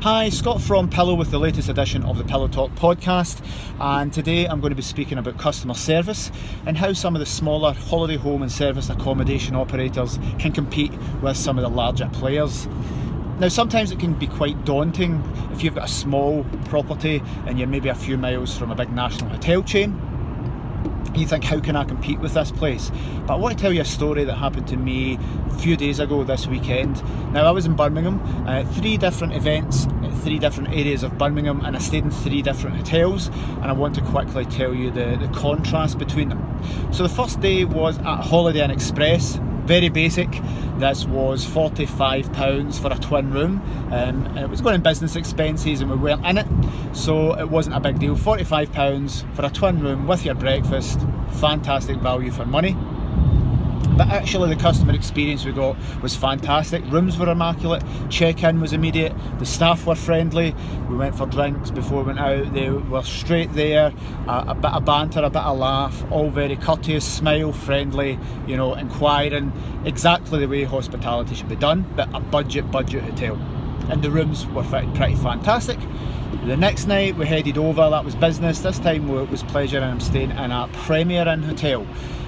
Hi, Scott from Pillow with the latest edition of the Pillow Talk podcast, and today I'm going to be speaking about customer service and how some of the smaller holiday home and service accommodation operators can compete with some of the larger players. Now, sometimes it can be quite daunting if you've got a small property and you're maybe a few miles from a big national hotel chain. You think, how can I compete with this place? But I want to tell you a story that happened to me a few days ago this weekend. Now, I was in Birmingham, 3 different events, 3 different areas of Birmingham, and I stayed in 3 different hotels, and I want to quickly tell you the contrast between them. So the first day was at Holiday Inn Express. Very basic. This was £45 for a twin room, and it was going in business expenses and we weren't in it, so it wasn't a big deal. £45 for a twin room with your breakfast, fantastic value for money. But actually the customer experience we got was fantastic. Rooms were immaculate, check-in was immediate, the staff were friendly, we went for drinks before we went out, they were straight there, a bit of banter, a bit of laugh, all very courteous, smile, friendly, you know, inquiring, exactly the way hospitality should be done, but a budget hotel. And the rooms were pretty fantastic. The next night we headed over, that was business, this time it was pleasure, and I'm staying in a Premier Inn hotel.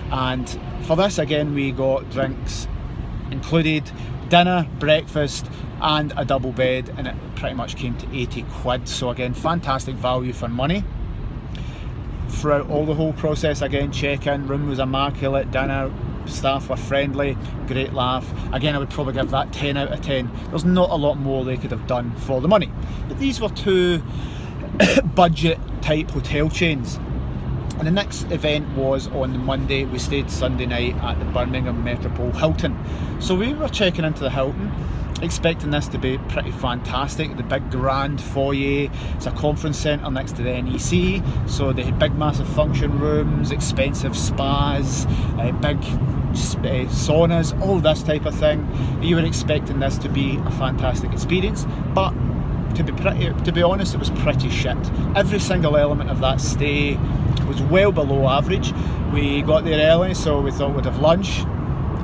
And for this, again, we got drinks included, dinner, breakfast and a double bed, and it pretty much came to 80 quid. So again, fantastic value for money. Throughout all the whole process, again, check-in, room was immaculate, dinner, staff were friendly, great laugh. Again, I would probably give that 10 out of 10. There's not a lot more they could have done for the money. But these were 2 budget type hotel chains. And the next event was on the Monday. We stayed Sunday night at the Birmingham Metropole Hilton. So we were checking into the Hilton, expecting this to be pretty fantastic. The big grand foyer, it's a conference centre next to the NEC, so they had big massive function rooms, expensive spas, big saunas, all this type of thing. You were expecting this to be a fantastic experience, but to be honest, it was pretty shit. Every single element of that stay was well below average. We got there early, so we thought we'd have lunch.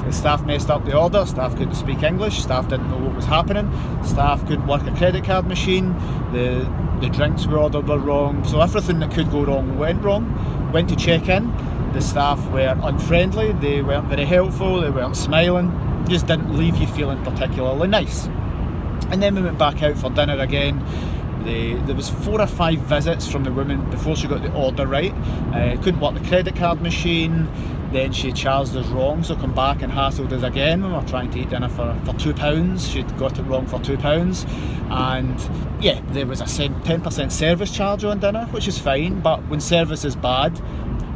The staff messed up the order, staff couldn't speak English, staff didn't know what was happening, staff couldn't work a credit card machine, the drinks we ordered were wrong, so everything that could go wrong went wrong. Went to check in, the staff were unfriendly, they weren't very helpful, they weren't smiling, just didn't leave you feeling particularly nice. And then we went back out for dinner again. There was 4 or 5 visits from the woman before she got the order right. Couldn't work the credit card machine, then she charged us wrong, so come back and hassled us again when we were trying to eat dinner for £2. She'd got it wrong for £2, and yeah, there was a 10% service charge on dinner, which is fine, but when service is bad,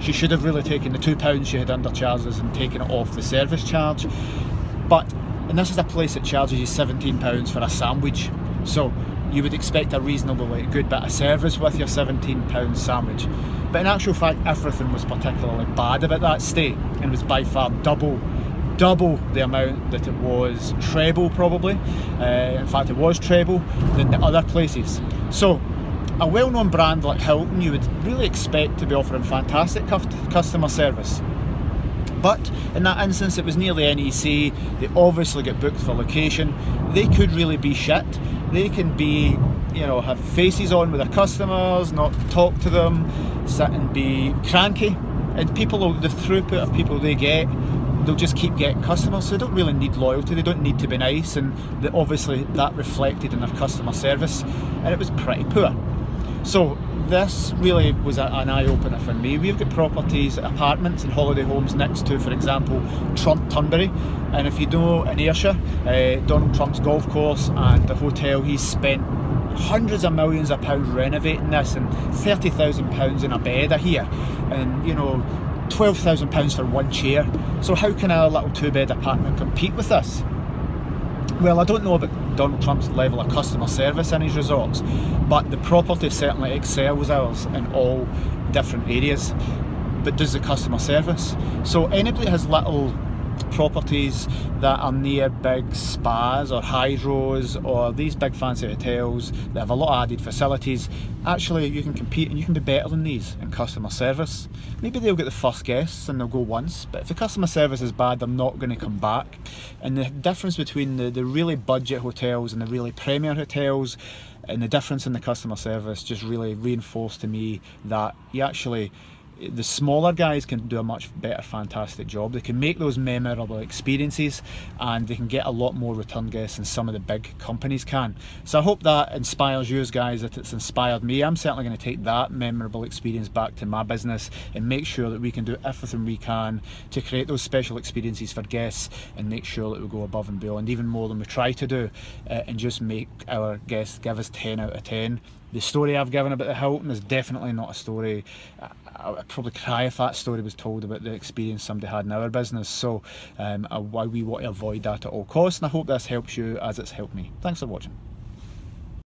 she should have really taken the £2 she had undercharged us and taken it off the service charge. And this is a place that charges you £17 for a sandwich, so you would expect a reasonably good bit of service with your £17 sandwich. But in actual fact, everything was particularly bad about that stay, and was by far double the amount that it was, treble probably. In fact, it was treble than the other places. So a well-known brand like Hilton, you would really expect to be offering fantastic customer service. But in that instance, it was near the NEC, they obviously get booked for location, they could really be shit. They can be, you know, have faces on with their customers, not talk to them, sit and be cranky, and people, the throughput of people they get, they'll just keep getting customers, so they don't really need loyalty, they don't need to be nice, and obviously that reflected in their customer service, and it was pretty poor. So this really was an eye-opener for me. We've got properties, apartments and holiday homes next to, for example, Turnberry, and if you know in Ayrshire, Donald Trump's golf course and the hotel, he's spent hundreds of millions of pounds renovating this, and £30,000 in a bed a year, and you know, £12,000 for one chair. So how can a little 2-bed apartment compete with this? Well, I don't know about Donald Trump's level of customer service in his resorts, but the property certainly excels ours in all different areas. But does the customer service? So anybody that has little properties that are near big spas or hydros or these big fancy hotels that have a lot of added facilities, actually you can compete and you can be better than these in customer service. Maybe they'll get the first guests and they'll go once, but if the customer service is bad, they're not going to come back. And the difference between the really budget hotels and the really premier hotels, and the difference in the customer service just really reinforced to me that the smaller guys can do a much better, fantastic job. They can make those memorable experiences and they can get a lot more return guests than some of the big companies can. So I hope that inspires you guys, that it's inspired me. I'm certainly going to take that memorable experience back to my business and make sure that we can do everything we can to create those special experiences for guests and make sure that we go above and beyond, even more than we try to do, and just make our guests give us 10 out of 10. The story I've given about the Hilton is definitely not a story. I'd probably cry if that story was told about the experience somebody had in our business. So we want to avoid that at all costs, and I hope this helps you as it's helped me. Thanks for watching.